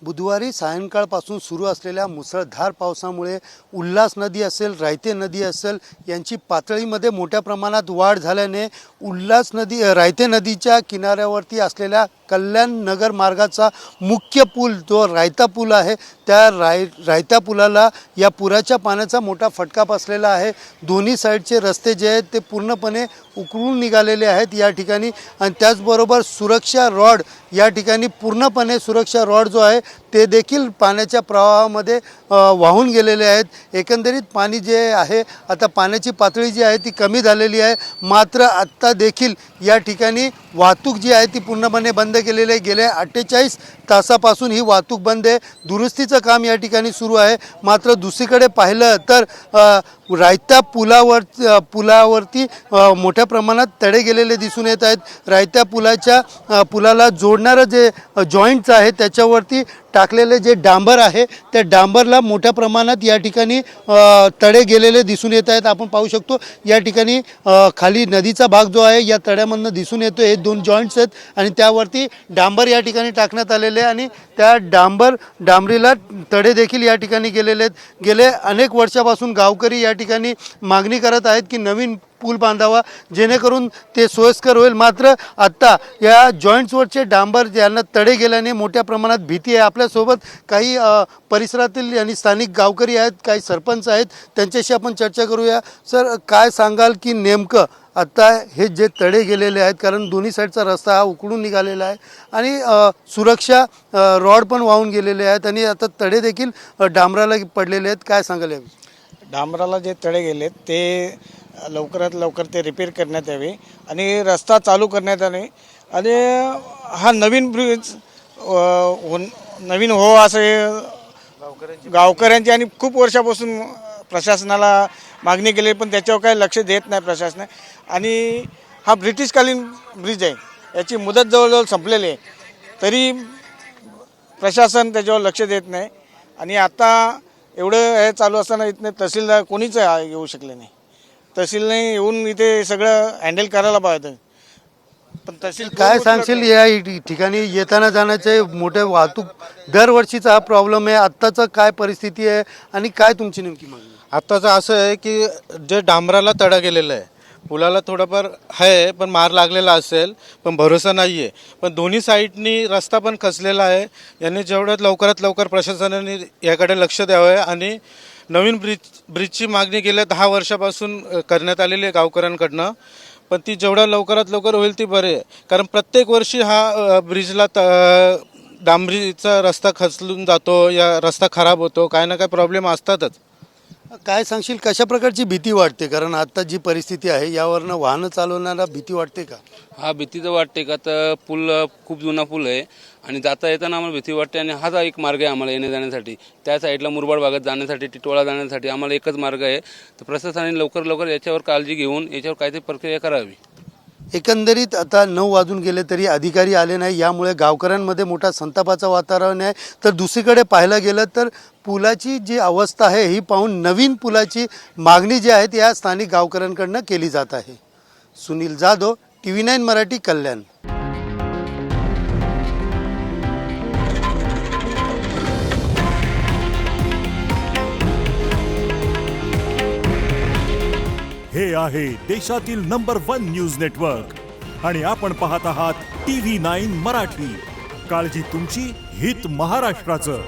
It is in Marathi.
बुधवारी सायंकाळपासून सुरू असलेल्या मुसळधार पावसामुळे उल्हास नदी असेल, रायते नदी असेल यांची पातळीमध्ये मोठ्या प्रमाणात वाढ झाल्याने रायते नदीच्या किनाऱ्यावरती असलेल्या कल्याण नगर मार्गाचा मुख्य पूल जो रायता पूल आहे त्या रायता पुलाला या पुराच्या पाण्याचा मोठा फटका बसलेला आहे। दोन्ही साईडचे रस्ते जे आहेत ते पूर्णपणे उकळून निघालेले आहेत या ठिकाणी आणि त्याचबरोबर सुरक्षा रॉड या ठिकाणी पूर्णपणे सुरक्षा रॉड जो आहे ते देखील पाण्याच्या प्रवाहामध्ये वाहून गेलेले आहेत। एकंदरीत पाणी जे आहे आता पाण्याची पातळी जी आहे ती कमी झालेली आहे, मात्र आत्ता देखील या ठिकाणी वाहतूक जी आहे ती पूर्णपणे बंद केलेली आहे। गेल्या 48 तासापासून ही वाहतूक बंद आहे। दुरुस्तीचं काम या ठिकाणी सुरू आहे। मात्र दुसरीकडे पाहिलं तर रायता पुलावरती मोठ्या प्रमाणात तडे गेलेले दिसून येत आहेत। रायता पुलाला जोडणारं जे जॉईंट्स आहे त्याच्यावरती टाकलेले जे डांबर आहे त्या डांबरला मोठ्या प्रमाणात या ठिकाणी तडे गेलेले दिसून येत आहेत। आपण पाहू शकतो या ठिकाणी खाली नदीचा भाग जो आहे या तड्यामधनं दिसून येतो। हे दोन जॉईंट्स आहेत आणि त्यावरती डांबर या ठिकाणी टाकण्यात आलेले आहे आणि त्या डांबरीला तडे देखील या ठिकाणी गेलेले आहेत। गेले अनेक वर्षापासून गावकरी या ठिकाणी मागणी करत आहेत की नवीन पूल बांधावा जेणेकरून ते सोयीस्कर होईल, मात्र आत्ता या जॉईंट्सवरचे डांबर ज्यांना तडे गेल्याने मोठ्या प्रमाणात भीती आहे। आपल्यासोबत काही परिसरातील आणि स्थानिक गावकरी आहेत, काही सरपंच आहेत, त्यांच्याशी आपण चर्चा करूया। सर, काय सांगाल की नेमकं आता हे जे तडे गेलेले आहेत, कारण दोन्ही साईडचा रस्ता हा उकळून निघालेला आहे आणि सुरक्षा रॉड पण वाहून गेलेले आहेत आणि आता तडे देखील डांबराला पडलेले आहेत, काय सांगाल याविषयी? डांबराला जे तडे गेले ते लवकरात लवकर ते रिपेअर करण्यात यावे आणि रस्ता चालू करण्यात यावे आणि हा नवीन ब्रिज नवीन हो असे गावकऱ्यांची आणि खूप वर्षापासून प्रशासनाला मागणी केली, पण त्याच्यावर काही लक्ष देत नाही प्रशासन। आणि हा ब्रिटिशकालीन ब्रिज आहे, याची मुदत जवळजवळ संपलेली आहे, तरी प्रशासन त्याच्यावर लक्ष देत नाही। आणि आता एवढं हे चालू असताना इथले तहसीलदार कोणीच येऊ शकले नाही। तहसीलने येऊन इथे सगळं हँडल करायला पाहिजे, पण तहसील काय सांगशील या ठिकाणी येताना जाण्याचे मोठे वाहतूक दरवर्षीचा हा प्रॉब्लेम आहे, आत्ताचं काय परिस्थिती आहे आणि काय तुमची नेमकी मागणी? आत्ताचं असं आहे की जे डांबराला तडा गेलेला आहे, पुलाला थोडाफार आहे पण मार लागलेला असेल पण भरोसा नाही आहे, पण दोन्ही साईडनी रस्ता पण खचलेला आहे। यांनी जेवढ्यात लवकरात लवकर प्रशासनाने याकडे लक्ष द्यावं आणि नवीन ब्रिजची मागणी गेल्या 10 वर्षापासून करण्यात आलेली आहे गावकऱ्यांकडनं, पण ती जेवढ्या लवकरात लवकर होईल ती बरे आहे। कारण प्रत्येक वर्षी हा ब्रिजला डांबरीचा रस्ता खचलून जातो या रस्ता खराब होतो, काय ना काय प्रॉब्लेम असतातच। काय सांगशील कशा प्रकारची भीती वाटते, कारण आता जी परिस्थिती आहे यावरनं वाहनं चालवणारा भीती वाटते का? हा भीती तर वाटते का, तर पूल खूप जुना पूल आहे आणि जाता येताना आम्हाला भीती वाटते आणि हाच एक मार्ग आहे आम्हाला येण्या जाण्यासाठी। त्या साईडला मुरबाड भागात जाण्यासाठी, टिटवाळा जाण्यासाठी आम्हाला एकच मार्ग आहे, तर प्रशासनाने लवकर याच्यावर काळजी घेऊन याच्यावर काहीतरी प्रक्रिया करावी। एकंदरीत आता 9 वाजून गेले तरी अधिकारी आले नाही, यामुळे गावकऱ्यांमध्ये मोठा संतापाचं वातावरण आहे। तर दुसरीकडे पाहायला गेलं तर पुलाची जी अवस्था आहे ही पाहून नवीन पुलाची मागणी जी आहे या स्थानिक गावकऱ्यांकडनं केली जात आहे। सुनील जाधव, TV9 मराठी, कल्याण। हे आहे देशातील नंबर 1 न्यूज नेटवर्क आणि आपण पाहत आहात TV9 मराठी। काळजी तुमची, हित महाराष्ट्राचं।